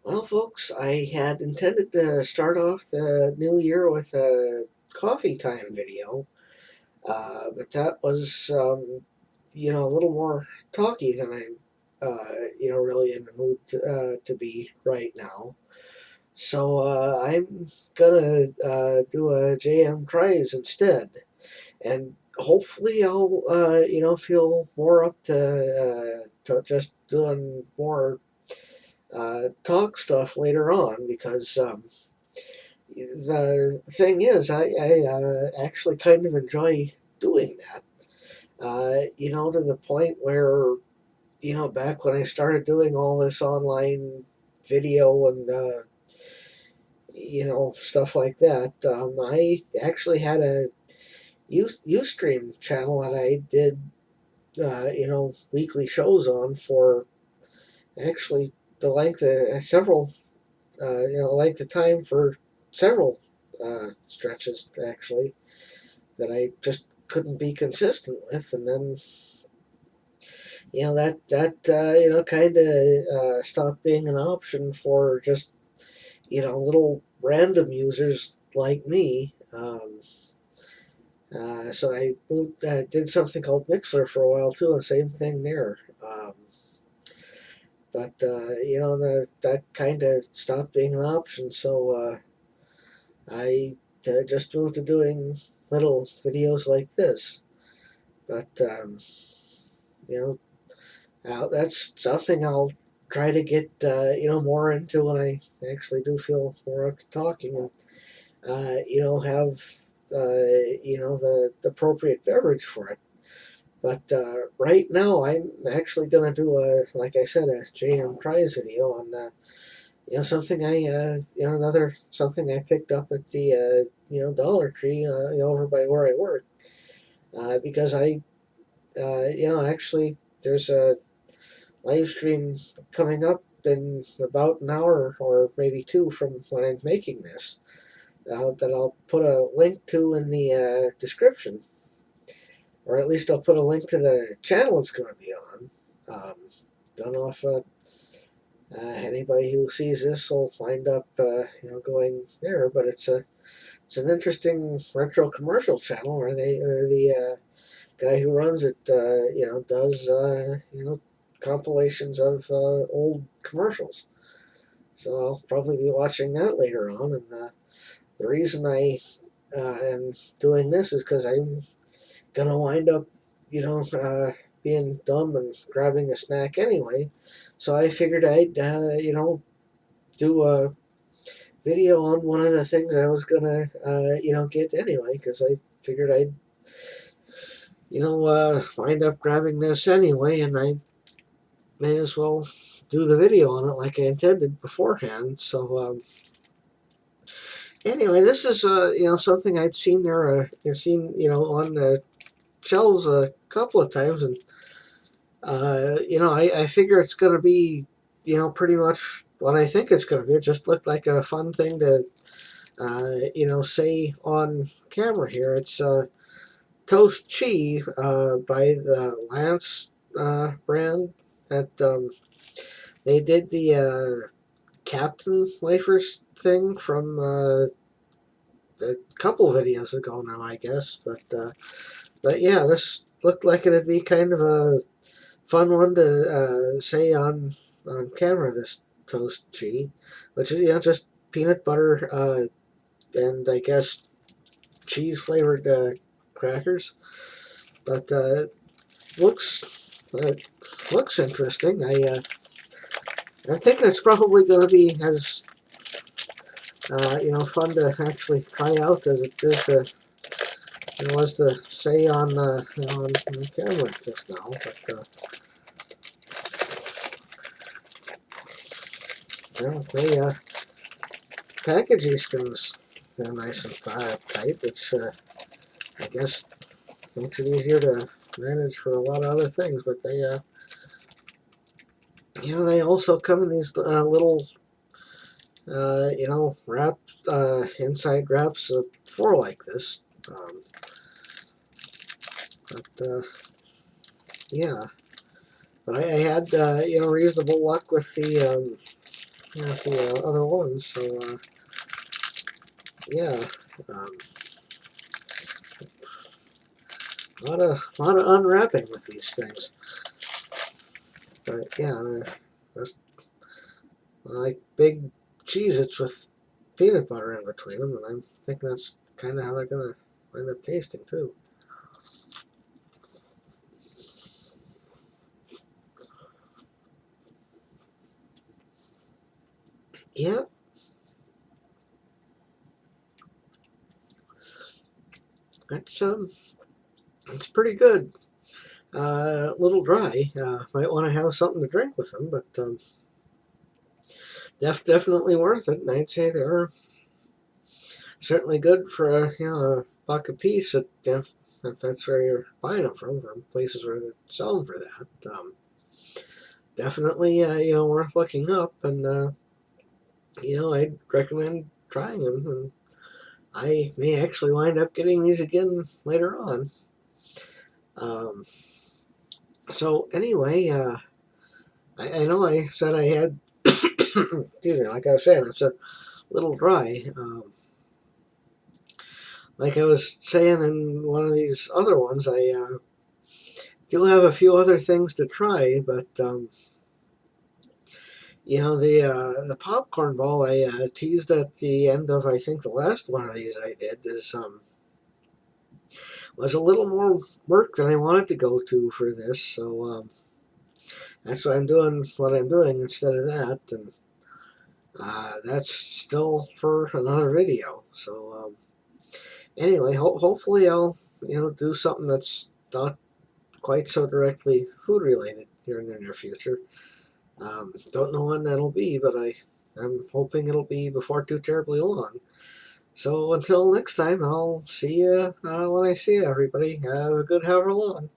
Well, folks, I had intended to start off the new year with a coffee time video, but that was, a little more talky than I'm, really in the mood to be right now. So I'm gonna do a JM tries instead, and hopefully I'll, feel more up to just doing more talk stuff later on because. The thing is, I actually kind of enjoy doing that. To the point where, back when I started doing all this online video and, stuff like that, I actually had a Ustream channel that I did, weekly shows on for actually the length of several, length of time for several stretches, actually, that I just couldn't be consistent with, and then that kind of stopped being an option for just little random users like me. So I did something called Mixler for a while too, and same thing there. But that kind of stopped being an option, so I just moved to doing little videos like this. But you know, that's something I'll try to get more into when I actually do feel more up to talking, and have the appropriate beverage for it. But right now, I'm actually going to do like I said, a JM tries video on something another something I picked up at the Dollar Tree over by where I work, because I actually there's a live stream coming up in about an hour or maybe two from when I'm making this, that I'll put a link to in the description, or at least I'll put a link to the channel it's going to be on. Don't know if anybody who sees this will wind up going there, but it's an interesting retro commercial channel where the guy who runs it does compilations of old commercials. So I'll probably be watching that later on. And the reason I am doing this is because I'm gonna wind up, being dumb and grabbing a snack anyway. So I figured I'd, do a video on one of the things I was gonna, get anyway, because I figured I'd, wind up grabbing this anyway, and I may as well do the video on it like I intended beforehand. So anyway, this is something I'd seen there, seen on the shelves a couple of times, and I figure it's going to be pretty much what I think it's going to be. It just looked like a fun thing to say on camera here. It's Toast Chee by the Lance brand. That they did the Captain Wafers thing from a couple videos ago now, I guess. But yeah, this looked like it'd be kind of a fun one to say on camera. This Toast Chee, which is just peanut butter and I guess cheese flavored crackers. But looks looks interesting. I think that's probably going to be as fun to actually try out as it is to it was to say on the camera just now. But they package these things nice and tight, which I guess makes it easier to manage for a lot of other things. But they also come in these little wrap inside wraps of four like this. But yeah, but I had reasonable luck with the the other ones. So yeah, um, a lot of unwrapping with these things. But yeah, they're just like big Cheez-Its with peanut butter in between them, and I'm thinking that's kind of how they're gonna end up tasting too. Yeah, that's it's pretty good. A little dry. Might want to have something to drink with them, but definitely worth it. And I'd say they're certainly good for a buck a piece. If that's where you're buying them from places where they sell them for that. Definitely, worth looking up, and I'd recommend trying them. And I may actually wind up getting these again later on. Um, so anyway, I know I said I had, excuse me, like I was saying, it's a little dry. Like I was saying in one of these other ones, I do have a few other things to try, but the popcorn ball I teased at the end of, I think, the last one of these I did was a little more work than I wanted to go to for this, so that's why I'm doing what I'm doing instead of that, and that's still for another video. So anyway, hopefully I'll do something that's not quite so directly food related here in the near future. Don't know when that'll be, but I'm hoping it'll be before too terribly long. So until next time, I'll see you when I see you, everybody. Have a good however long.